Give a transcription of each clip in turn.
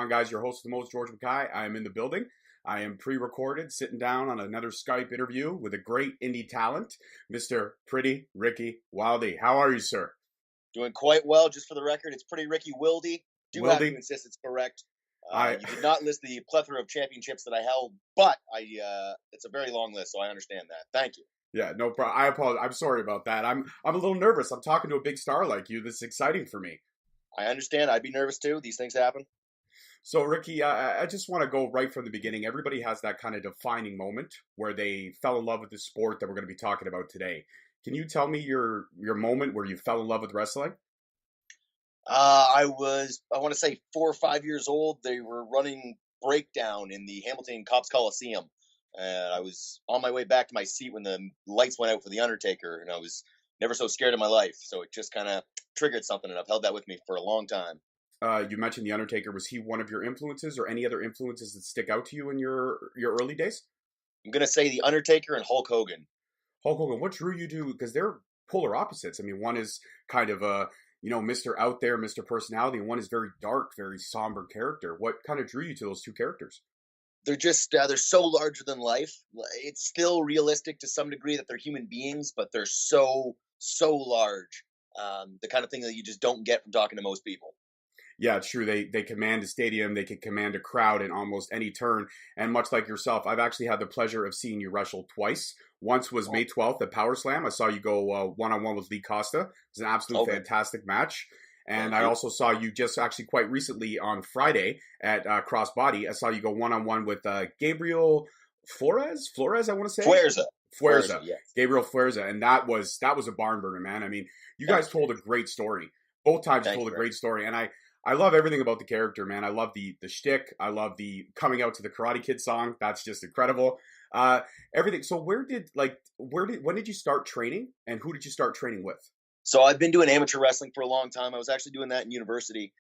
on, guys? Your host of the most, George Mackay. I am in the building. I am pre-recorded, sitting down on another Skype interview with a great indie talent, Mr. Pretty Ricky Willdy. How are you, sir? Doing quite well. Just for the record, it's Pretty Ricky Willdy. Do have to insist it's correct. You did not list the plethora of championships that I held, but it's a very long list, so I understand that. Thank you. Yeah, no problem. I apologize. I'm sorry about that. I'm a little nervous. I'm talking to a big star like you. This is exciting for me. I understand. I'd be nervous too. These things happen. So, Ricky, I just want to go right from the beginning. Everybody has that kind of defining moment where they fell in love with the sport that we're going to be talking about today. Can you tell me your moment where you fell in love with wrestling? I want to say 4 or 5 years old. They were running Breakdown in the Hamilton Cops Coliseum. And I was on my way back to my seat when the lights went out for The Undertaker, and I was never so scared in my life. So it just kind of triggered something, and I've held that with me for a long time. You mentioned The Undertaker. Was he one of your influences, or any other influences that stick out to you in your early days? I'm going to say The Undertaker and Hulk Hogan. Hulk Hogan, what drew you to, because they're polar opposites. I mean, one is kind of a, Mr. Out There, Mr. Personality, and one is very dark, very somber character. What kind of drew you to those two characters? They're just, they're so larger than life. It's still realistic to some degree that they're human beings, but they're so large. The kind of thing that you just don't get from talking to most people. Yeah, it's true. They command a stadium. They can command a crowd in almost any turn. And much like yourself, I've actually had the pleasure of seeing you wrestle twice. Once was May 12th at Power Slam. I saw you go one-on-one with Lee Costa. It was an absolute fantastic match. And I also saw you just actually quite recently on Friday at Crossbody. I saw you go one-on-one with Gabriel Flores, I want to say. Fuerza, yes. Gabriel Fuerza. And that was a barn burner, man. I mean, you guys told a great story. Both times you told a great story. And I love everything about the character, man. I love the shtick. I love the coming out to the Karate Kid song. That's just incredible. Everything. So when did you start training, and who did you start training with? So I've been doing amateur wrestling for a long time. I was actually doing that in university.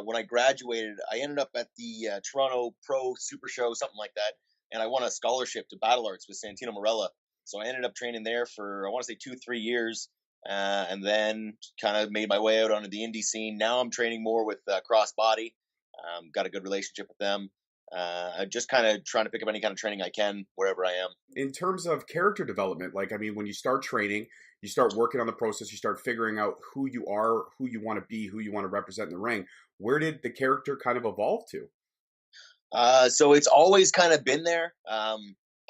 When I graduated, I ended up at the Toronto Pro Super Show, something like that, and I won a scholarship to Battle Arts with Santino Marella. So I ended up training there for, I want to say 2-3 years. And then kind of made my way out onto the indie scene. Now I'm training more with Crossbody. Got a good relationship with them. I'm just kind of trying to pick up any kind of training I can wherever I am. In terms of character development, when you start training, you start working on the process, you start figuring out who you are, who you want to be, who you want to represent in the ring. Where did the character kind of evolve to? So it's always kind of been there. I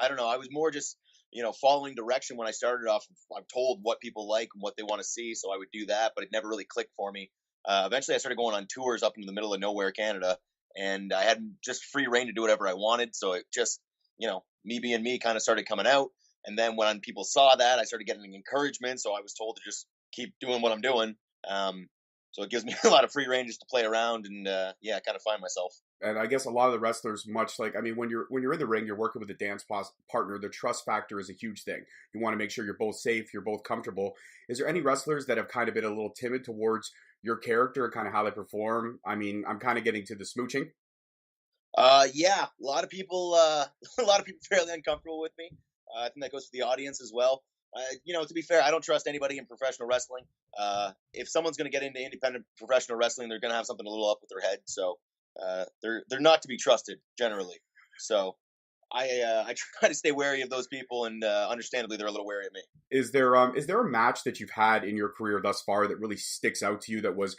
don't know. I was more just following direction when I started off. I'm told what people like and what they want to see, so I would do that, but it never really clicked for me. Eventually, I started going on tours up into the middle of nowhere, Canada, and I had just free reign to do whatever I wanted, so it just, me being me kind of started coming out. And then when people saw that, I started getting encouragement, so I was told to just keep doing what I'm doing. So it gives me a lot of free reign just to play around and, kind of find myself. And I guess a lot of the wrestlers, when you're in the ring, you're working with a dance partner. The trust factor is a huge thing. You want to make sure you're both safe, you're both comfortable. Is there any wrestlers that have kind of been a little timid towards your character and kind of how they perform? I mean, I'm kind of getting to the smooching. Yeah, a lot of people fairly uncomfortable with me. I think that goes for the audience as well. To be fair, I don't trust anybody in professional wrestling. If someone's going to get into independent professional wrestling, they're going to have something a little up with their head. So they're not to be trusted generally. So I try to stay wary of those people, and understandably, they're a little wary of me. Is there a match that you've had in your career thus far that really sticks out to you that was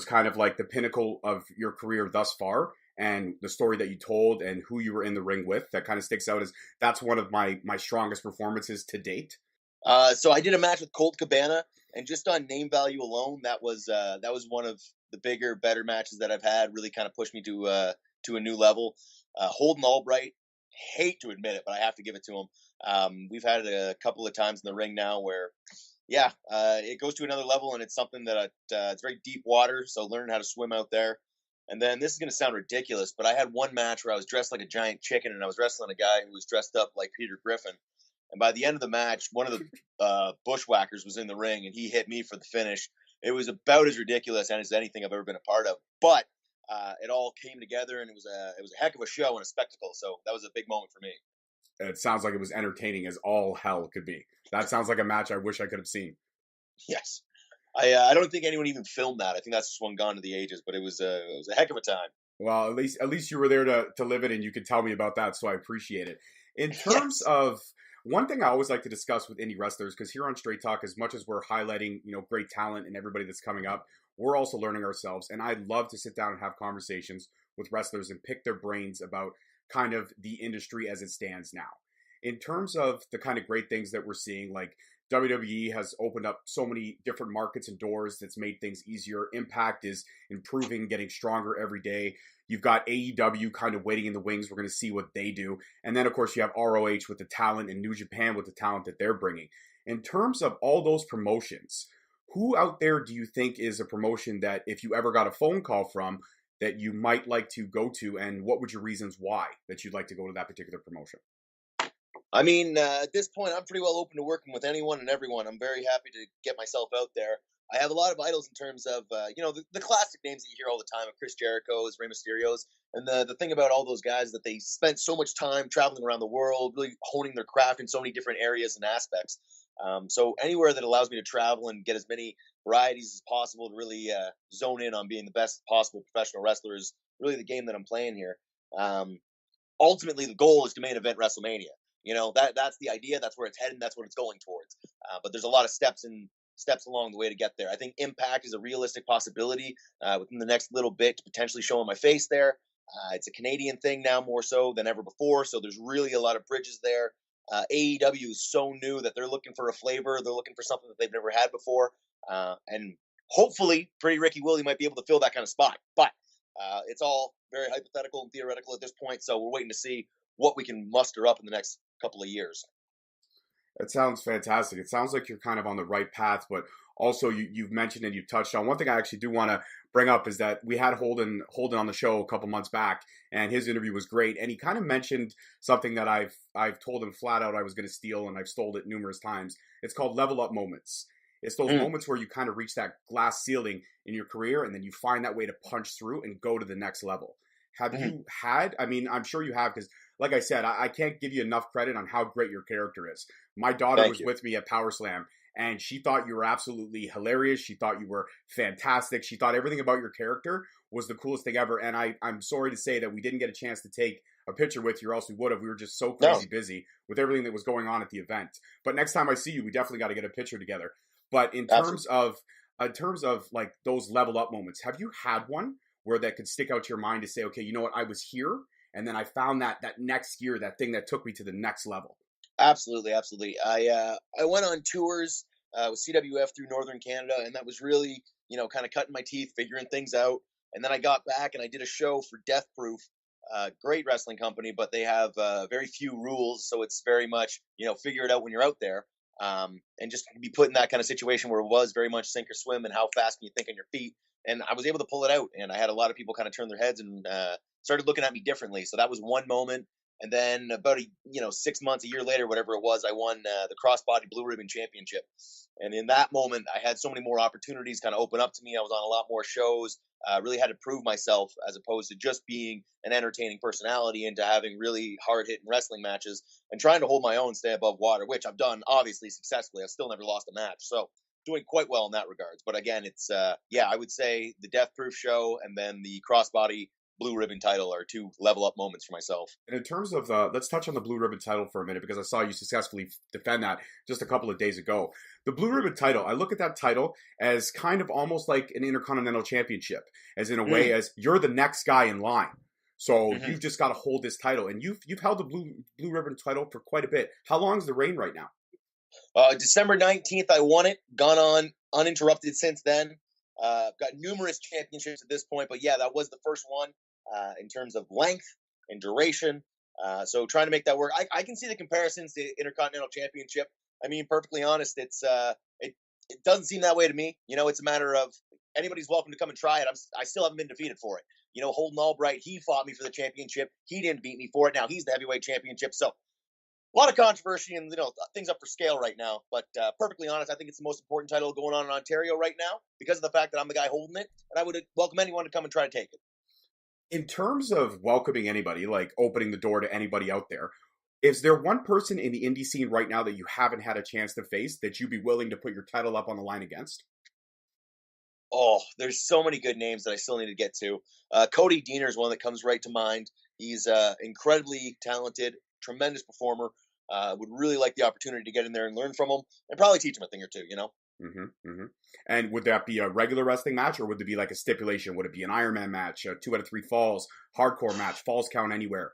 kind of like the pinnacle of your career thus far? And the story that you told and who you were in the ring with that kind of sticks out as that's one of my strongest performances to date. So I did a match with Colt Cabana, and just on name value alone, that was one of the bigger, better matches that I've had. Really kind of pushed me to a new level. Holden Albright, hate to admit it, but I have to give it to him. We've had it a couple of times in the ring now where, it goes to another level, and it's something that it's very deep water, so learning how to swim out there. And then this is going to sound ridiculous, but I had one match where I was dressed like a giant chicken, and I was wrestling a guy who was dressed up like Peter Griffin. And by the end of the match, one of the bushwhackers was in the ring, and he hit me for the finish. It was about as ridiculous as anything I've ever been a part of. But it all came together, and it was a heck of a show and a spectacle. So that was a big moment for me. It sounds like it was entertaining as all hell could be. That sounds like a match I wish I could have seen. Yes. I don't think anyone even filmed that. I think that's just one gone to the ages, but it was a heck of a time. Well, at least you were there to live it, and you could tell me about that, so I appreciate it. In terms Yes. of one thing I always like to discuss with indie wrestlers, because here on Straight Talk, as much as we're highlighting great talent and everybody that's coming up, we're also learning ourselves, and I love to sit down and have conversations with wrestlers and pick their brains about kind of the industry as it stands now. In terms of the kind of great things that we're seeing, like WWE has opened up so many different markets and doors that's made things easier. Impact is improving, getting stronger every day. You've got AEW kind of waiting in the wings. We're going to see what they do. And then, of course, you have ROH with the talent and New Japan with the talent that they're bringing. In terms of all those promotions, who out there do you think is a promotion that if you ever got a phone call from that you might like to go to, and what would your reasons why that you'd like to go to that particular promotion? I mean, at this point, I'm pretty well open to working with anyone and everyone. I'm very happy to get myself out there. I have a lot of idols in terms of, the classic names that you hear all the time of Chris Jericho's, Rey Mysterio's. And the thing about all those guys is that they spent so much time traveling around the world, really honing their craft in so many different areas and aspects. So anywhere that allows me to travel and get as many varieties as possible to really zone in on being the best possible professional wrestler is really the game that I'm playing here. Um, Ultimately the goal is to main event WrestleMania. That's the idea. That's where it's heading. That's what it's going towards. But there's a lot of steps along the way to get there. I think Impact is a realistic possibility within the next little bit to potentially showing my face there. It's a Canadian thing now more so than ever before, so there's really a lot of bridges there. AEW is so new that they're looking for a flavor. They're looking for something that they've never had before, and hopefully, Pretty Ricky Willie might be able to fill that kind of spot. But it's all very hypothetical and theoretical at this point, so we're waiting to see what we can muster up in the next couple of years. It sounds fantastic. It sounds like you're kind of on the right path, but also you've mentioned and you've touched on one thing I actually do want to bring up is that we had Holden on the show a couple months back, and his interview was great. And he kind of mentioned something that I've told him flat out I was going to steal, and I've stole it numerous times. It's called level up moments. It's those Mm, moments where you kind of reach that glass ceiling in your career, and then you find that way to punch through and go to the next level. Have mm, you had? I mean, I'm sure you have because like I said, I can't give you enough credit on how great your character is. My daughter thank was you. with me at Power Slam, and she thought you were absolutely hilarious. She thought you were fantastic. She thought everything about your character was the coolest thing ever. And I'm sorry to say that we didn't get a chance to take a picture with you, or else we would have. We were just so No, crazy busy with everything that was going on at the event. But next time I see you, we definitely got to get a picture together. But absolutely. in terms of like those level up moments, have you had one where that could stick out to your mind to say, okay, you know what, I was here and then I found that next year, that thing that took me to the next level. Absolutely, absolutely. I went on tours with CWF through Northern Canada, and that was really kind of cutting my teeth, figuring things out. And then I got back and I did a show for Death Proof, great wrestling company, but they have very few rules, so it's very much figure it out when you're out there. And just be put in that kind of situation where it was very much sink or swim, and how fast can you think on your feet. And I was able to pull it out, and I had a lot of people kind of turn their heads and started looking at me differently. So that was one moment. And then about 6 months, a year later, whatever it was, I won the crossbody blue ribbon championship. And in that moment, I had so many more opportunities kind of open up to me. I was on a lot more shows. Really had to prove myself as opposed to just being an entertaining personality, into having really hard hitting wrestling matches and trying to hold my own, stay above water, which I've done obviously successfully. I've still never lost a match. So doing quite well in that regards. But again, it's I would say the Death Proof show and then the crossbody blue ribbon title are two level up moments for myself. And in terms of, let's touch on the blue ribbon title for a minute because I saw you successfully defend that just a couple of days ago. The blue ribbon title, I look at that title as kind of almost like an intercontinental championship, as in a way Mm, as you're the next guy in line. So mhm. you've just got to hold this title, and you've held the blue ribbon title for quite a bit. How long is the reign right now? December 19th, I won it. Gone on uninterrupted since then. Got numerous championships at this point, but yeah, that was the first one in terms of length and duration. So trying to make that work. I can see the comparisons to Intercontinental Championship. I mean, perfectly honest, it doesn't seem that way to me. It's a matter of anybody's welcome to come and try it. I still haven't been defeated for it. Holden Albright, he fought me for the championship. He didn't beat me for it. Now he's the heavyweight championship. So a lot of controversy and things up for scale right now. But perfectly honest, I think it's the most important title going on in Ontario right now because of the fact that I'm the guy holding it, and I would welcome anyone to come and try to take it. In terms of welcoming anybody, like opening the door to anybody out there, is there one person in the indie scene right now that you haven't had a chance to face that you'd be willing to put your title up on the line against? Oh, there's so many good names that I still need to get to. Cody Deaner is one that comes right to mind. He's incredibly talented, tremendous performer. Would really like the opportunity to get in there and learn from him, and probably teach him a thing or two. And would that be a regular wrestling match, or would it be like a stipulation? Would it be an Iron Man match, a 2 out of 3 falls, hardcore match, falls count anywhere?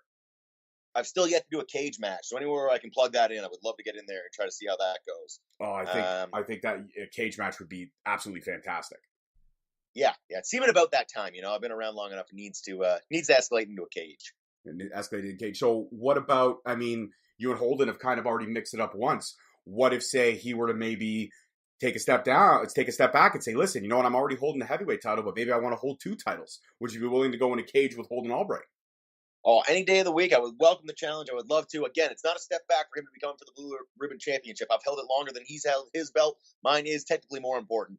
I've still yet to do a cage match, so anywhere I can plug that in, I would love to get in there and try to see how that goes. Oh, I think that a cage match would be absolutely fantastic. Yeah, it's even about that time. I've been around long enough. It needs to escalate into a cage. And it escalated in cage. So what about? I mean, you and Holden have kind of already mixed it up once. What if, say, he were to maybe take a step back and say, listen, you know what? I'm already holding the heavyweight title, but maybe I want to hold 2 titles. Would you be willing to go in a cage with Holden Albright? Oh, any day of the week, I would welcome the challenge. I would love to. Again, it's not a step back for him to be going for the Blue Ribbon Championship. I've held it longer than he's held his belt. Mine is technically more important.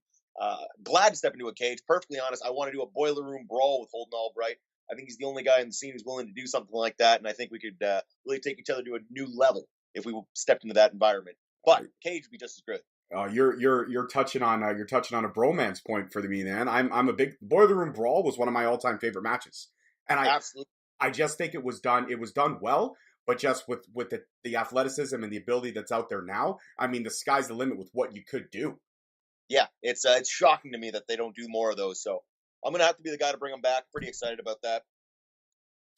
Glad to step into a cage. Perfectly honest, I want to do a boiler room brawl with Holden Albright. I think he's the only guy in the scene who's willing to do something like that, and I think we could really take each other to a new level if we stepped into that environment. But cage would be just as good. You're touching on a bromance point for me, man. I'm a big boiler room brawl was one of my all-time favorite matches, and Absolutely. I just think it was done well, but just with the athleticism and the ability that's out there now, I mean, the sky's the limit with what you could do. Yeah, it's shocking to me that they don't do more of those. So I'm gonna have to be the guy to bring them back. Pretty excited about that.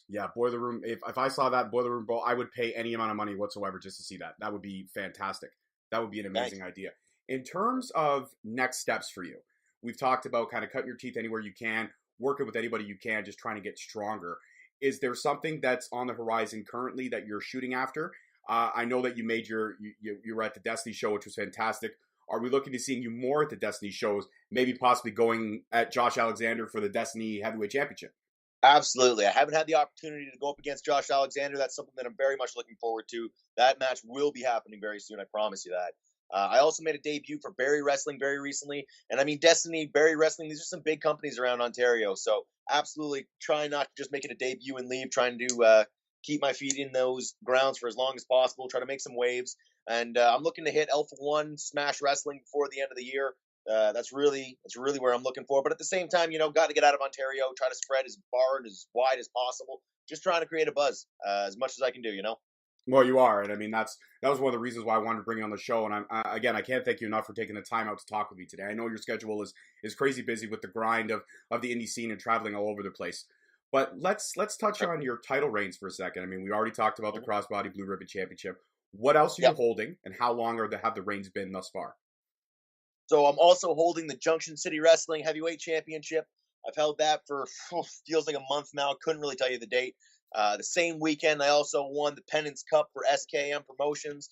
Yeah, boiler room. If I saw that boiler room brawl, I would pay any amount of money whatsoever just to see that. That would be fantastic. That would be an amazing idea. In terms of next steps for you, we've talked about kind of cutting your teeth anywhere you can, working with anybody you can, just trying to get stronger. Is there something that's on the horizon currently that you're shooting after? I know that you made you were at the Destiny show, which was fantastic. Are we looking to seeing you more at the Destiny shows? Maybe possibly going at Josh Alexander for the Destiny Heavyweight Championship? Absolutely. I haven't had the opportunity to go up against Josh Alexander. That's something that I'm very much looking forward to. That match will be happening very soon. I promise you that. I also made a debut for Barry Wrestling very recently. And I mean, Destiny, Barry Wrestling, these are some big companies around Ontario. So absolutely trying not to just make it a debut and leave, trying to keep my feet in those grounds for as long as possible, try to make some waves. And I'm looking to hit Alpha One Smash Wrestling before the end of the year. That's really where I'm looking for. But at the same time, got to get out of Ontario, try to spread as far and as wide as possible. Just trying to create a buzz as much as I can do. Well, you are, and I mean that was one of the reasons why I wanted to bring you on the show. And I can't thank you enough for taking the time out to talk with me today. I know your schedule is crazy busy with the grind of the indie scene and traveling all over the place. But let's touch on your title reigns for a second. I mean, we already talked about the Crossbody Blue Ribbon Championship. What else are you holding, and how long have the reigns been thus far? So I'm also holding the Junction City Wrestling Heavyweight Championship. I've held that for feels like a month now. Couldn't really tell you the date. The same weekend, I also won the Penance Cup for SKM Promotions,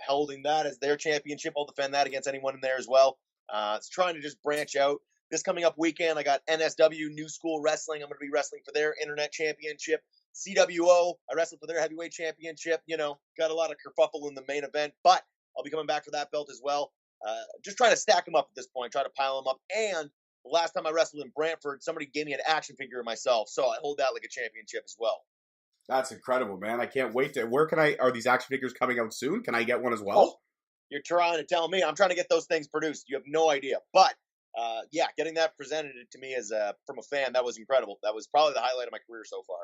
holding that as their championship. I'll defend that against anyone in there as well. It's trying to just branch out. This coming up weekend, I got NSW New School Wrestling. I'm going to be wrestling for their Internet Championship. CWO, I wrestled for their Heavyweight Championship. Got a lot of kerfuffle in the main event, but I'll be coming back for that belt as well. Just trying to stack them up at this point, try to pile them up. And the last time I wrestled in Brantford, somebody gave me an action figure of myself, so I hold that like a championship as well. That's incredible, man. I can't wait to. Are these action figures coming out soon? Can I get one as well? Oh, you're trying to tell me. I'm trying to get those things produced. You have no idea. But, getting that presented to me as from a fan, that was incredible. That was probably the highlight of my career so far.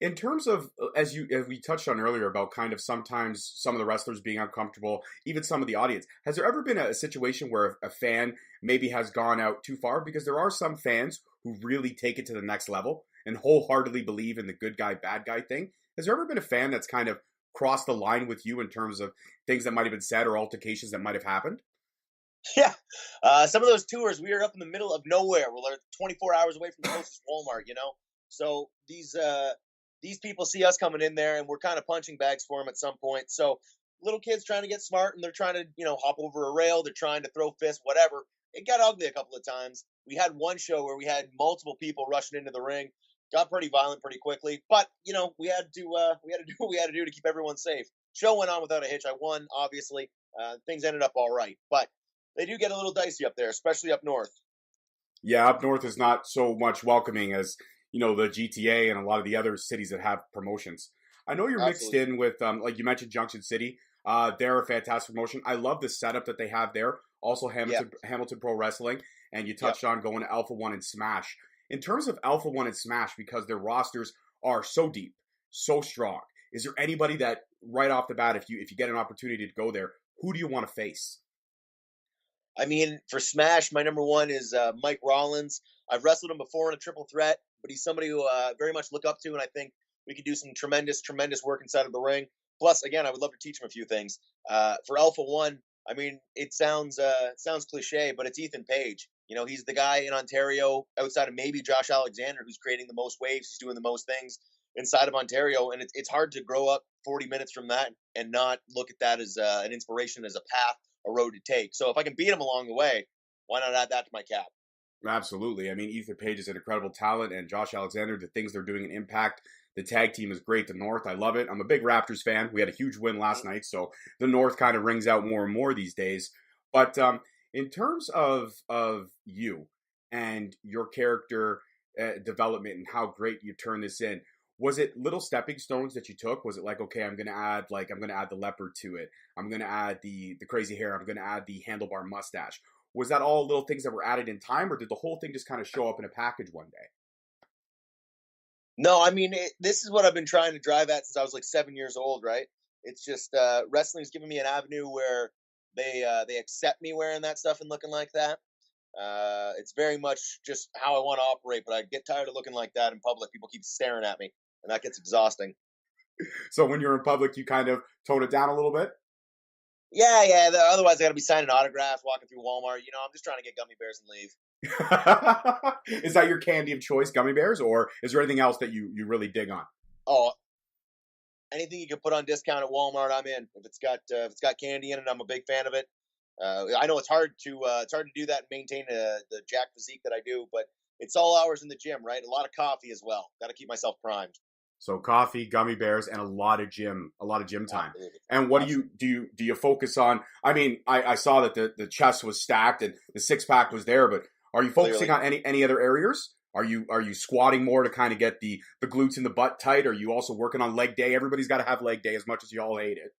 In terms of, as we touched on earlier about kind of sometimes some of the wrestlers being uncomfortable, even some of the audience, has there ever been a situation where a fan maybe has gone out too far? Because there are some fans who really take it to the next level and wholeheartedly believe in the good guy, bad guy thing. Has there ever been a fan that's kind of crossed the line with you in terms of things that might have been said or altercations that might have happened? Yeah. Some of those tours, we were up in the middle of nowhere. We're 24 hours away from the closest Walmart, So these people see us coming in there, and we're kind of punching bags for them at some point. So little kids trying to get smart, and they're trying to, hop over a rail. They're trying to throw fists, whatever. It got ugly a couple of times. We had one show where we had multiple people rushing into the ring. Got pretty violent pretty quickly, but we had to do what we had to do to keep everyone safe. Show went on without a hitch. I won, obviously. Things ended up all right, but they do get a little dicey up there, especially up north. Yeah, up north is not so much welcoming as the GTA and a lot of the other cities that have promotions. I know you're mixed in with, like you mentioned, Junction City. They're a fantastic promotion. I love the setup that they have there. Also, Hamilton Pro Wrestling, and you touched on going to Alpha One and Smash. In terms of Alpha One and Smash, because their rosters are so deep, so strong, is there anybody that right off the bat, if you get an opportunity to go there, who do you want to face? I mean, for Smash, my number one is Mike Rollins. I've wrestled him before in a triple threat, but he's somebody who very much look up to, and I think we could do some tremendous work inside of the ring. Plus, again, I would love to teach him a few things. For Alpha One, I mean, it sounds cliche, but it's Ethan Page. You know, he's the guy in Ontario, outside of maybe Josh Alexander, who's creating the most waves. He's doing the most things inside of Ontario, and it's hard to grow up 40 minutes from that and not look at that as an inspiration, as a path, a road to take. So if I can beat him along the way, why not add that to my cap? Absolutely. I mean, Ethan Page is an incredible talent, and Josh Alexander, the things they're doing in Impact, the tag team is great. The North, I love it. I'm a big Raptors fan. We had a huge win last night, so the North kind of rings out more and more these days. But in terms of you and your character development and how great you turn this in, was it little stepping stones that you took? Was it like, okay, I'm gonna add the leopard to it. I'm gonna add the crazy hair. I'm gonna add the handlebar mustache. Was that all little things that were added in time, or did the whole thing just kind of show up in a package one day? No, I mean, this is what I've been trying to drive at since I was like 7 years old, right? It's just wrestling's given me an avenue where they accept me wearing that stuff and looking like that. It's very much just how I want to operate, but I get tired of looking like that in public. People keep staring at me, and that gets exhausting. So when you're in public, you kind of tone it down a little bit? Yeah. Otherwise, I got to be signing autographs, walking through Walmart. You know, I'm just trying to get gummy bears and leave. Is that your candy of choice, gummy bears, or is there anything else that you really dig on? Oh, anything you can put on discount at Walmart, I'm in. If it's got candy in it, I'm a big fan of it. I know it's hard to do that and maintain the jack physique that I do, but it's all hours in the gym, right? A lot of coffee as well. Got to keep myself primed. So coffee, gummy bears, and a lot of gym time. Absolutely. And what do you focus on? I mean, I saw that the chest was stacked and the six pack was there, but are you focusing on any other areas? Are you squatting more to kind of get the glutes and the butt tight? Are you also working on leg day? Everybody's got to have leg day, as much as you all hate it.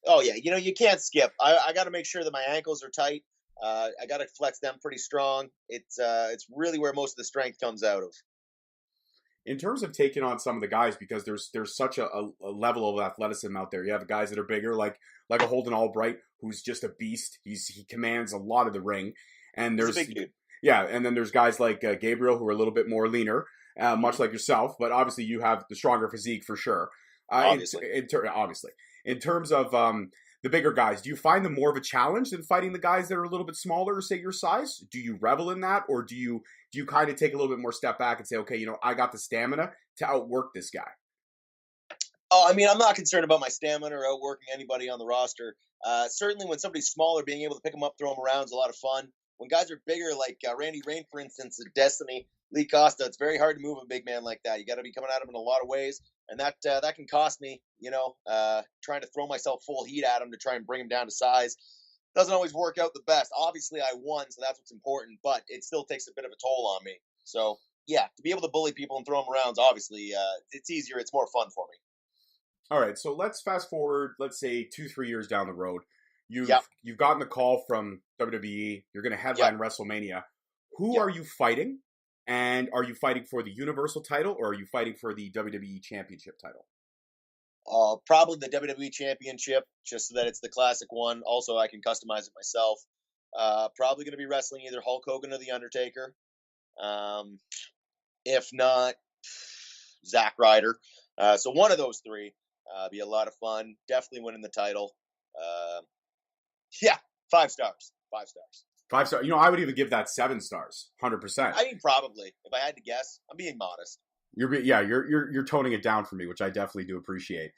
Oh yeah, you know, you can't skip. I got to make sure that my ankles are tight. I got to flex them pretty strong. It's really where most of the strength comes out of. In terms of taking on some of the guys, because there's such a level of athleticism out there. You have guys that are bigger, like a Holden Albright, who's just a beast. He commands a lot of the ring, and there's He's a big dude. Yeah, and then there's guys like Gabriel, who are a little bit more leaner, much like yourself, but obviously you have the stronger physique for sure. Obviously. Obviously. In terms of the bigger guys, do you find them more of a challenge than fighting the guys that are a little bit smaller, say your size? Do you revel in that, or do you kind of take a little bit more step back and say, okay, you know, I got the stamina to outwork this guy? Oh, I mean, I'm not concerned about my stamina or outworking anybody on the roster. Certainly when somebody's smaller, being able to pick them up, throw them around is a lot of fun. When guys are bigger, like Randy Rain, for instance, at Destiny, Lee Costa, it's very hard to move a big man like that. You got to be coming at him in a lot of ways, and that can cost me, you know, trying to throw myself full heat at him to try and bring him down to size. Doesn't always work out the best. Obviously, I won, so that's what's important, but it still takes a bit of a toll on me. So, yeah, to be able to bully people and throw them around, obviously, it's easier. It's more fun for me. All right, so let's fast forward, let's say 2-3 years down the road. You've gotten the call from WWE. You're going to headline WrestleMania. Who are you fighting? And are you fighting for the Universal title, or are you fighting for the WWE Championship title? Probably the WWE Championship, just so that it's the classic one. Also, I can customize it myself. Probably going to be wrestling either Hulk Hogan or The Undertaker. If not, Zack Ryder. So one of those three. Be a lot of fun. Definitely winning the title. 5 stars. 5 stars. 5 stars. You know, I would even give that 7 stars. 100%. I mean, probably. If I had to guess, I'm being modest. You're toning it down for me, which I definitely do appreciate.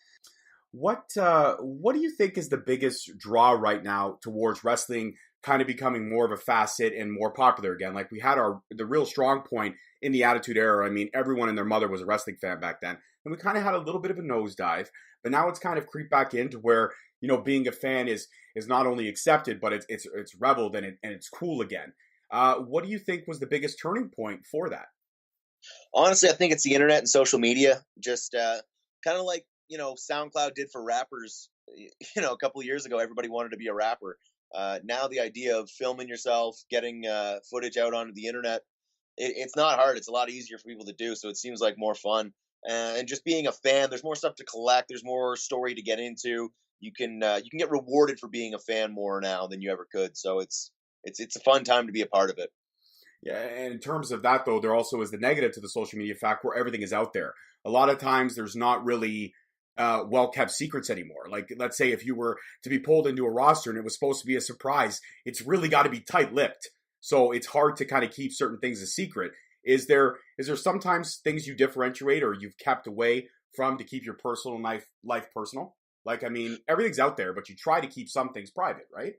What do you think is the biggest draw right now towards wrestling kind of becoming more of a facet and more popular again? Like, we had the real strong point in the Attitude Era. I mean, everyone and their mother was a wrestling fan back then, and we kind of had a little bit of a nosedive. But now it's kind of creeped back into where, you know, being a fan is not only accepted, but it's reveled and it's cool again. What do you think was the biggest turning point for that? Honestly, I think it's the internet and social media. Just kind of like, you know, SoundCloud did for rappers a couple of years ago, everybody wanted to be a rapper. Now the idea of filming yourself, getting footage out onto the internet, it's not hard. It's a lot easier for people to do. So it seems like more fun. And just being a fan, there's more stuff to collect. There's more story to get into. You can get rewarded for being a fan more now than you ever could. So it's a fun time to be a part of it. Yeah, and in terms of that, though, there also is the negative to the social media fact where everything is out there. A lot of times there's not really well-kept secrets anymore. Like, let's say if you were to be pulled into a roster and it was supposed to be a surprise, it's really got to be tight-lipped. So it's hard to kind of keep certain things a secret. Is there sometimes things you differentiate or you've kept away from to keep your personal life personal? Like, I mean, everything's out there, but you try to keep some things private, right?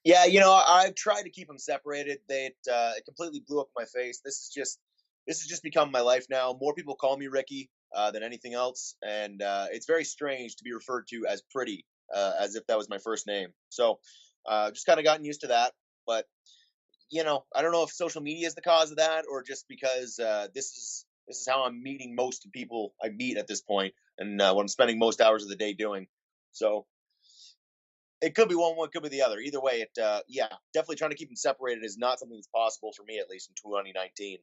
Yeah, I've tried to keep them separated. It completely blew up in my face. This has just become my life now. More people call me Ricky than anything else, and it's very strange to be referred to as Pretty, as if that was my first name. So, just kind of gotten used to that. But I don't know if social media is the cause of that, or just because this is how I'm meeting most people I meet at this point, and what I'm spending most hours of the day doing. So it could be one, it could be the other. Either way, yeah, definitely trying to keep them separated is not something that's possible for me, at least in 2019.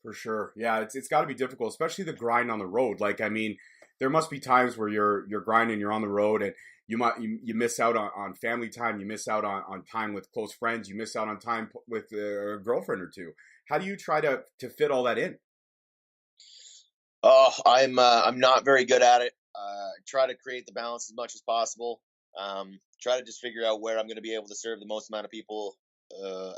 For sure. Yeah, it's got to be difficult, especially the grind on the road. Like, I mean, there must be times where you're grinding, you're on the road, and you miss out on family time, you miss out on time with close friends, you miss out on time with a girlfriend or two. How do you try to fit all that in? Oh, I'm not very good at it. Try to create the balance as much as possible. Try to just figure out where I'm going to be able to serve the most amount of people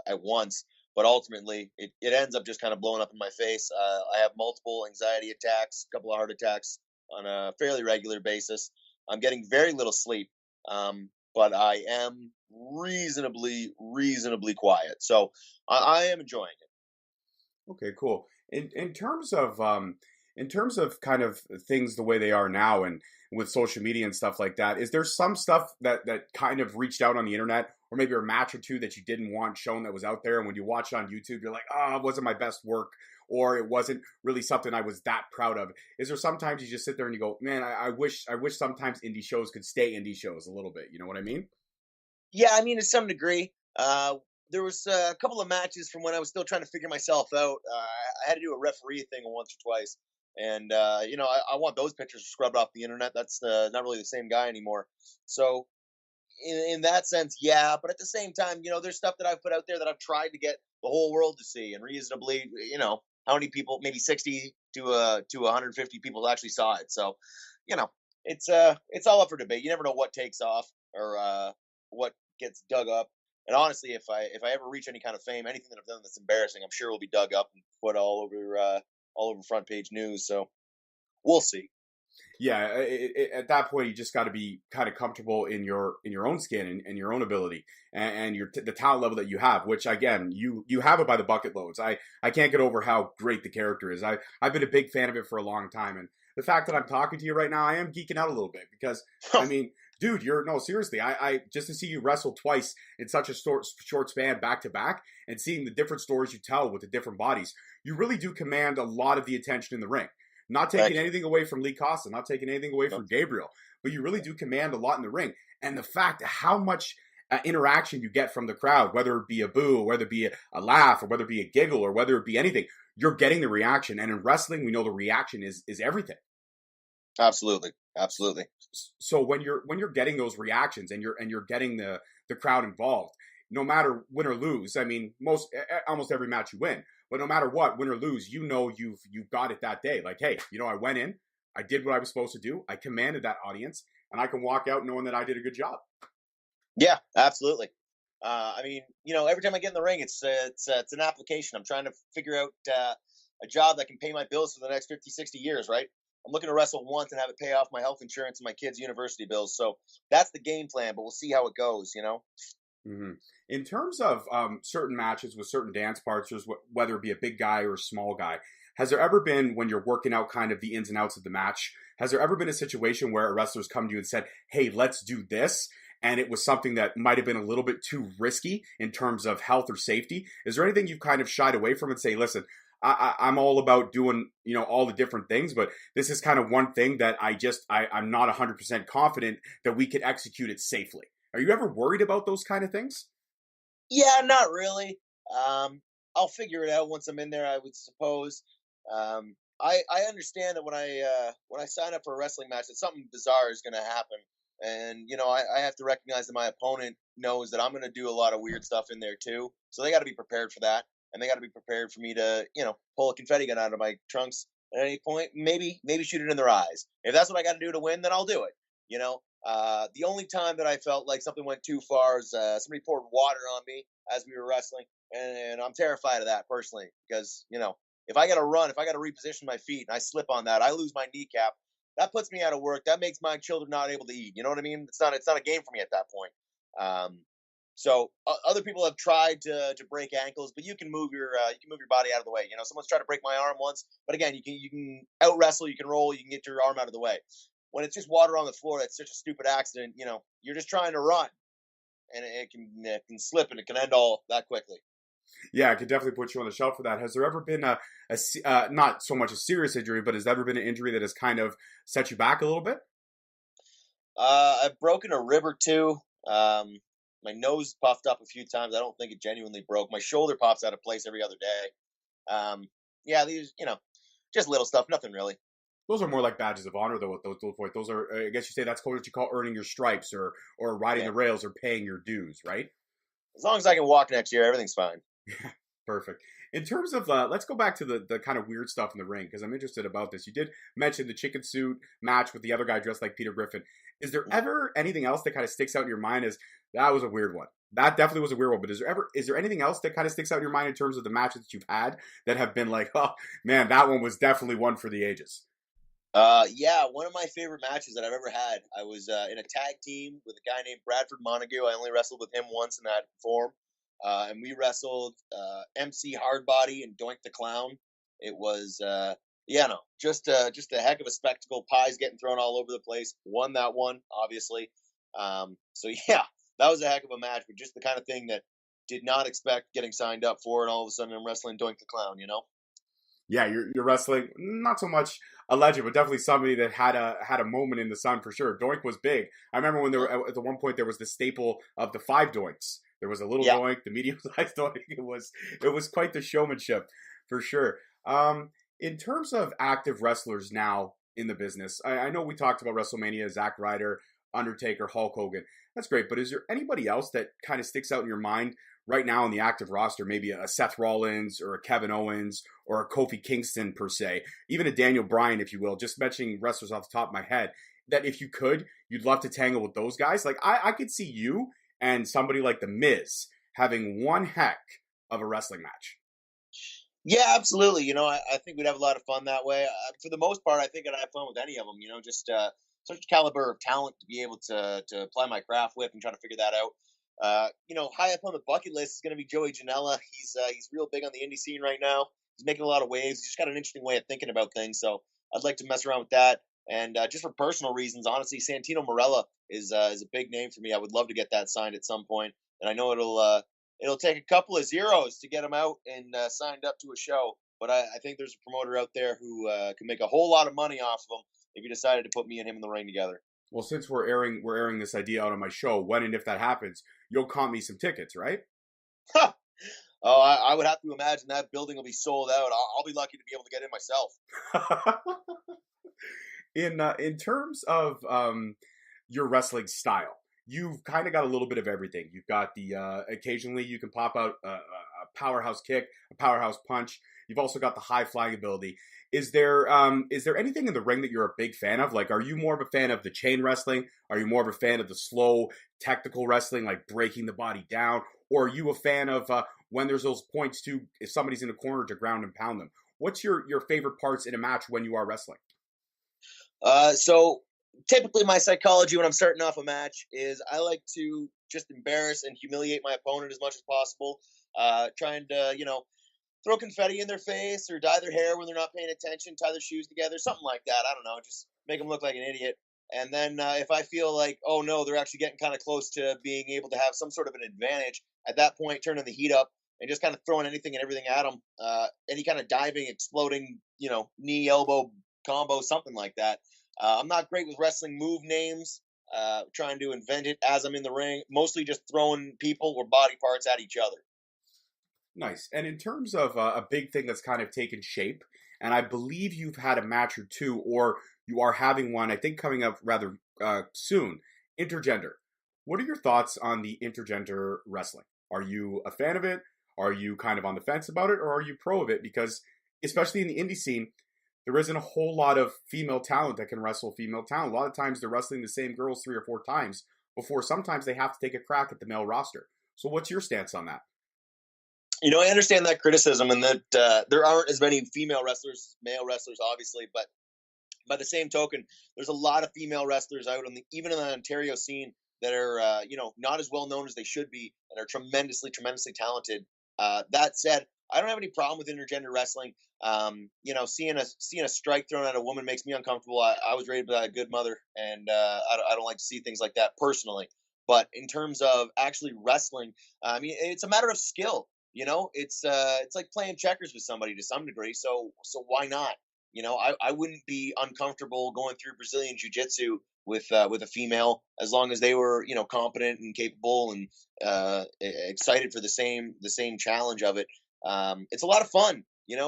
at once. But ultimately, it ends up just kind of blowing up in my face. I have multiple anxiety attacks, a couple of heart attacks on a fairly regular basis. I'm getting very little sleep, but I am reasonably quiet. So I am enjoying it. Okay, cool. In terms of kind of things the way they are now and with social media and stuff like that, is there some stuff that kind of reached out on the internet or maybe a match or two that you didn't want shown that was out there, and when you watch it on YouTube you're like, oh, it wasn't my best work, or it wasn't really something I was that proud of? Is there sometimes you just sit there and you go, man, I wish sometimes indie shows could stay indie shows a little bit, you know what I mean? Yeah, I mean, to some degree. There was a couple of matches from when I was still trying to figure myself out. I had to do a referee thing once or twice, and I want those pictures scrubbed off the internet. That's not really the same guy anymore. So in that sense, yeah. But at the same time, there's stuff that I've put out there that I've tried to get the whole world to see, and reasonably, how many people? Maybe 60 to 150 people actually saw it. So, you know, it's all up for debate. You never know what takes off or what gets dug up. And honestly, if I ever reach any kind of fame, anything that I've done that's embarrassing, I'm sure will be dug up and put all over front page news. So we'll see. Yeah, at that point, you just got to be kind of comfortable in your own skin and your own ability and the talent level that you have. Which again, you have it by the bucket loads. I can't get over how great the character is. I've been a big fan of it for a long time, and the fact that I'm talking to you right now, I am geeking out a little bit because I mean, dude, no, seriously, I just to see you wrestle twice in such a short span back to back, and seeing the different stories you tell with the different bodies, you really do command a lot of the attention in the ring. Not taking anything away from Lee Costa, not taking anything away from Gabriel, but you really do command a lot in the ring. And the fact how much interaction you get from the crowd, whether it be a boo, or whether it be a laugh, or whether it be a giggle, or whether it be anything, you're getting the reaction. And in wrestling, we know the reaction is everything. Absolutely. So when you're getting those reactions and you're getting the crowd involved, no matter win or lose, I mean, almost every match you win. But no matter what, win or lose, you've got it that day. Like, hey, I went in, I did what I was supposed to do, I commanded that audience, and I can walk out knowing that I did a good job. Yeah, absolutely. I mean, every time I get in the ring, it's an application. I'm trying to figure out a job that can pay my bills for the next 50, 60 years, right? I'm looking to wrestle once and have it pay off my health insurance and my kids' university bills. So that's the game plan, but we'll see how it goes, Mm-hmm. In terms of certain matches with certain dance parts, whether it be a big guy or a small guy, has there ever been, when you're working out kind of the ins and outs of the match, has there ever been a situation where a wrestler's come to you and said, hey, let's do this, and it was something that might have been a little bit too risky in terms of health or safety? Is there anything you've kind of shied away from and say, listen, I'm all about doing, all the different things, but this is kind of one thing that I'm not 100% confident that we could execute it safely. Are you ever worried about those kind of things? Yeah, not really. I'll figure it out once I'm in there, I would suppose. I understand that when I sign up for a wrestling match, that something bizarre is going to happen, and I have to recognize that my opponent knows that I'm going to do a lot of weird stuff in there too. So they got to be prepared for that, and they got to be prepared for me to pull a confetti gun out of my trunks at any point. Maybe shoot it in their eyes. If that's what I got to do to win, then I'll do it. The only time that I felt like something went too far is somebody poured water on me as we were wrestling, and I'm terrified of that personally because if I got to run, if I got to reposition my feet and I slip on that, I lose my kneecap. That puts me out of work. That makes my children not able to eat. You know what I mean? It's not a game for me at that point. So other people have tried to break ankles, but you can move your body out of the way. Someone's tried to break my arm once, but again, you can out wrestle, you can roll, you can get your arm out of the way. When it's just water on the floor, that's such a stupid accident. You're just trying to run, and it can slip and it can end all that quickly. Yeah, I could definitely put you on the shelf for that. Has there ever been not so much a serious injury, but has there ever been an injury that has kind of set you back a little bit? I've broken a rib or two. My nose puffed up a few times. I don't think it genuinely broke. My shoulder pops out of place every other day. Yeah, these, just little stuff, nothing really. Those are more like badges of honor, though. At those point, those are, I guess you say that's what you call earning your stripes, or riding Yeah. the rails, or paying your dues, right? As long as I can walk next year, everything's fine. Perfect. In terms of, let's go back to the kind of weird stuff in the ring, because I'm interested about this. You did mention the chicken suit match with the other guy dressed like Peter Griffin. Is there ever anything else that kind of sticks out in your mind as that was a weird one? That definitely was a weird one. But is there anything else that kind of sticks out in your mind in terms of the matches that you've had that have been like, oh man, that one was definitely one for the ages? Yeah, one of my favorite matches that I've ever had. I was in a tag team with a guy named Bradford Montague. I only wrestled with him once in that form. And we wrestled MC Hardbody and Doink the Clown. It was, just a heck of a spectacle. Pies getting thrown all over the place. Won that one, obviously. So yeah, that was a heck of a match, but just the kind of thing that did not expect getting signed up for, and all of a sudden I'm wrestling Doink the Clown. Yeah, you're wrestling not so much a legend, but definitely somebody that had a moment in the sun for sure. Doink was big. I remember when there were at the one point there was the staple of the 5 doinks. There was a little doink, the medium sized doink. It was quite the showmanship for sure. In terms of active wrestlers now in the business, I know we talked about WrestleMania, Zack Ryder, Undertaker, Hulk Hogan. That's great, but is there anybody else that kind of sticks out in your mind right now on the active roster? Maybe a Seth Rollins or a Kevin Owens or a Kofi Kingston per se, even a Daniel Bryan, if you will. Just mentioning wrestlers off the top of my head. That if you could, you'd love to tangle with those guys. Like I could see you and somebody like The Miz having one heck of a wrestling match. Yeah, absolutely. I think we'd have a lot of fun that way. For the most part, I think I'd have fun with any of them. Just such caliber of talent to be able to apply my craft with and try to figure that out. High up on the bucket list is going to be Joey Janela. He's real big on the indie scene right now. He's making a lot of waves. He's just got an interesting way of thinking about things. So I'd like to mess around with that. And just for personal reasons, honestly, Santino Marella is a big name for me. I would love to get that signed at some point, and I know it'll take a couple of zeros to get him out and signed up to a show. But I think there's a promoter out there who can make a whole lot of money off of him if he decided to put me and him in the ring together. Well, since we're airing this idea out on my show, when and if that happens, you'll comp me some tickets, right? Oh, I would have to imagine that building will be sold out. I'll be lucky to be able to get in myself. In terms of your wrestling style, you've kind of got a little bit of everything. You've got the occasionally you can pop out a powerhouse kick, a powerhouse punch. You've also got the high flying ability. Is there anything in the ring that you're a big fan of? Like, are you more of a fan of the chain wrestling? Are you more of a fan of the slow technical wrestling, like breaking the body down? Or are you a fan of when there's those points to, if somebody's in a corner, to ground and pound them? What's your favorite parts in a match when you are wrestling? So typically my psychology when I'm starting off a match is I like to just embarrass and humiliate my opponent as much as possible. Trying to, throw confetti in their face or dye their hair when they're not paying attention, tie their shoes together, something like that. I don't know, just make them look like an idiot. And then if I feel like, oh no, they're actually getting kind of close to being able to have some sort of an advantage, at that point, turning the heat up and just kind of throwing anything and everything at them. Any kind of diving, exploding, knee elbow combo, something like that. I'm not great with wrestling move names. Trying to invent it as I'm in the ring. Mostly just throwing people or body parts at each other. Nice. And in terms of a big thing that's kind of taken shape, and I believe you've had a match or two, or you are having one, I think coming up rather soon, intergender. What are your thoughts on the intergender wrestling? Are you a fan of it? Are you kind of on the fence about it, or are you pro of it? Because especially in the indie scene, there isn't a whole lot of female talent that can wrestle female talent. A lot of times they're wrestling the same girls 3 or 4 times before sometimes they have to take a crack at the male roster. So what's your stance on that? I understand that criticism and that there aren't as many female wrestlers as male wrestlers, obviously, but by the same token, there's a lot of female wrestlers out even in the Ontario scene that are, not as well known as they should be and are tremendously, tremendously talented. That said, I don't have any problem with intergender wrestling. Seeing a strike thrown at a woman makes me uncomfortable. I was raised by a good mother, and I don't like to see things like that personally. But in terms of actually wrestling, I mean, it's a matter of skill. It's like playing checkers with somebody to some degree. So why not? I wouldn't be uncomfortable going through Brazilian jiu-jitsu with a female as long as they were competent and capable and excited for the same challenge of it. It's a lot of fun.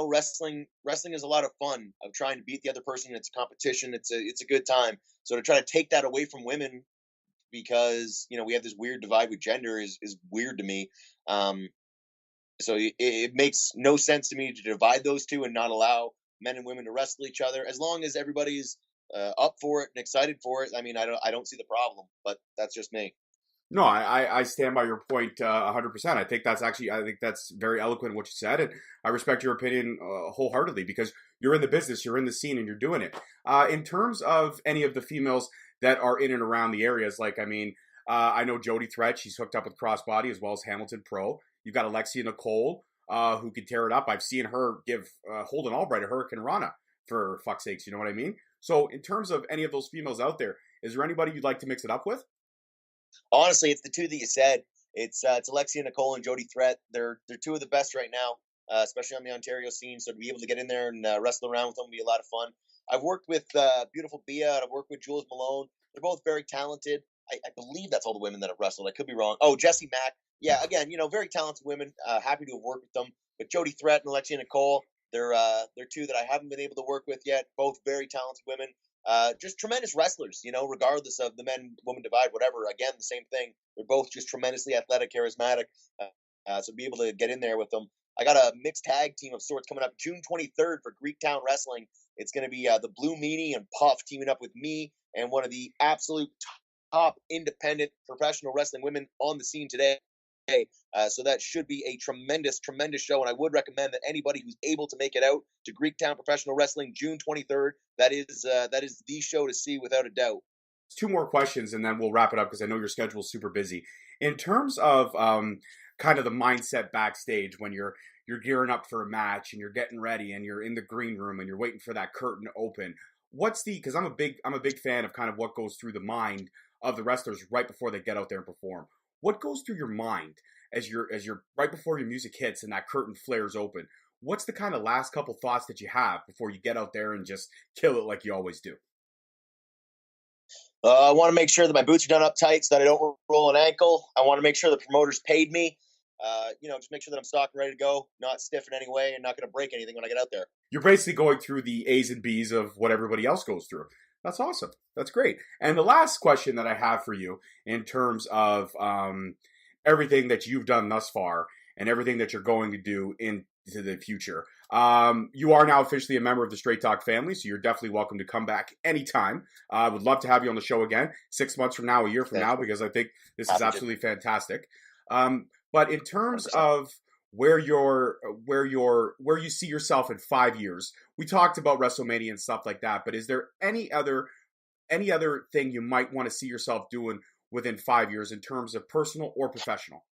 Wrestling is a lot of fun of trying to beat the other person. It's a competition. It's a good time. So to try to take that away from women because we have this weird divide with gender is weird to me. So it makes no sense to me to divide those two and not allow men and women to wrestle each other as long as everybody's up for it and excited for it. I mean, I don't see the problem, but that's just me. No, I stand by your point 100%. I think that's very eloquent what you said, and I respect your opinion wholeheartedly because you're in the business, you're in the scene, and you're doing it. In terms of any of the females that are in and around the areas, I know Jody Threat, she's hooked up with Crossbody as well as Hamilton Pro. You've got Alexia Nicole, who can tear it up. I've seen her give Holden Albright a Hurricane Rana, for fuck's sakes, you know what I mean? So in terms of any of those females out there, is there anybody you'd like to mix it up with? Honestly, it's the two that you said. It's Alexia Nicole and Jody Threat. They're two of the best right now, especially on the Ontario scene. So to be able to get in there and wrestle around with them would be a lot of fun. I've worked with Beautiful Bia, and I've worked with Jules Malone. They're both very talented. I believe that's all the women that have wrestled. I could be wrong. Oh, Jessie Mack. Yeah, again, very talented women. Happy to have worked with them. But Jody Threat and Alexia Nicole, they're two that I haven't been able to work with yet. Both very talented women. Just tremendous wrestlers, regardless of the men-woman divide, whatever. Again, the same thing. They're both just tremendously athletic, charismatic. So be able to get in there with them. I got a mixed tag team of sorts coming up June 23rd for Greektown Wrestling. It's going to be the Blue Meanie and Puff teaming up with me and one of the absolute top independent professional wrestling women on the scene today. So that should be a tremendous, tremendous show. And I would recommend that anybody who's able to make it out to Greektown Professional Wrestling, June 23rd, that is the show to see without a doubt. 2 more questions and then we'll wrap it up because I know your schedule is super busy. In terms of kind of the mindset backstage when you're gearing up for a match and you're getting ready and you're in the green room and you're waiting for that curtain to open, because I'm a big fan of kind of what goes through the mind of the wrestlers right before they get out there and perform. What goes through your mind as you're right before your music hits and that curtain flares open? What's the kind of last couple thoughts that you have before you get out there and just kill it like you always do? I want to make sure that my boots are done up tight so that I don't roll an ankle. I want to make sure the promoters paid me. Just make sure that I'm stocked and ready to go, not stiff in any way, and not going to break anything when I get out there. You're basically going through the A's and B's of what everybody else goes through. That's awesome. That's great. And the last question that I have for you in terms of everything that you've done thus far and everything that you're going to do into the future. You are now officially a member of the Straight Talk family, so you're definitely welcome to come back anytime. I would love to have you on the show again 6 months from now, a year from now, because I think this is absolutely fantastic. But in terms 100%. of where you see yourself in 5 years, we talked about WrestleMania and stuff like that, but is there any other thing you might want to see yourself doing within 5 years in terms of personal or professional?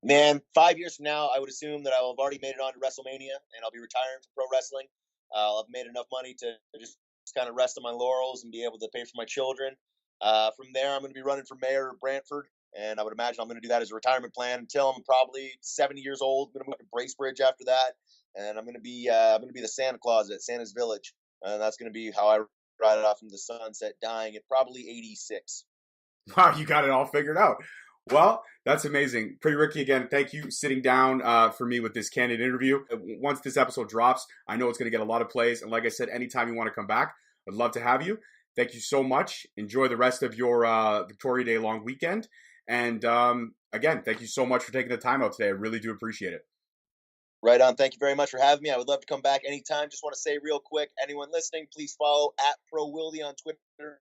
Man, 5 years from now, I would assume that I'll have already made it on to WrestleMania and I'll be retiring from pro wrestling. I'll have made enough money to just kind of rest on my laurels and be able to pay for my children. From there, I'm going to be running for mayor of Brantford. And I would imagine I'm going to do that as a retirement plan until I'm probably 70 years old. I'm going to move to Bracebridge after that, and I'm going to be the Santa Claus at Santa's Village, and that's going to be how I ride it off into the sunset, dying at probably 86. Wow, you got it all figured out. Well, that's amazing. Pretty Ricky, again, thank you sitting down for me with this candid interview. Once this episode drops, I know it's going to get a lot of plays. And like I said, anytime you want to come back, I'd love to have you. Thank you so much. Enjoy the rest of your Victoria Day long weekend. And again, thank you so much for taking the time out today. I really do appreciate it. Right on. Thank you very much for having me. I would love to come back anytime. Just want to say real quick, anyone listening, please follow @ProWilldy on Twitter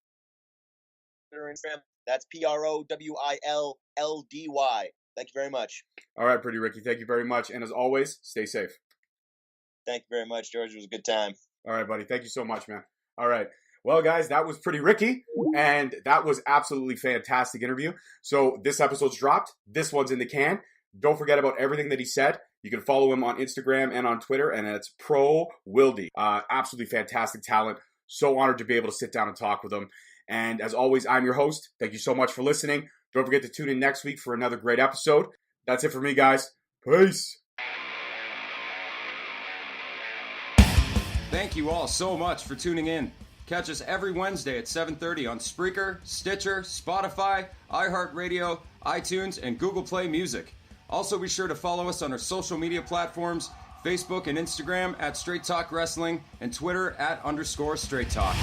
and Instagram. That's PROWILLLDY. Thank you very much. All right, Pretty Ricky. Thank you very much. And as always, stay safe. Thank you very much, George. It was a good time. All right, buddy. Thank you so much, man. All right. Well, guys, that was Pretty Ricky, and that was absolutely fantastic interview. So this episode's dropped. This one's in the can. Don't forget about everything that he said. You can follow him on Instagram and on Twitter, and it's ProWilldy. Absolutely fantastic talent. So honored to be able to sit down and talk with him. And as always, I'm your host. Thank you so much for listening. Don't forget to tune in next week for another great episode. That's it for me, guys. Peace. Thank you all so much for tuning in. Catch us every Wednesday at 7:30 on Spreaker, Stitcher, Spotify, iHeartRadio, iTunes, and Google Play Music. Also be sure to follow us on our social media platforms, Facebook and Instagram @Straight Talk Wrestling, and Twitter @_Straight Talk.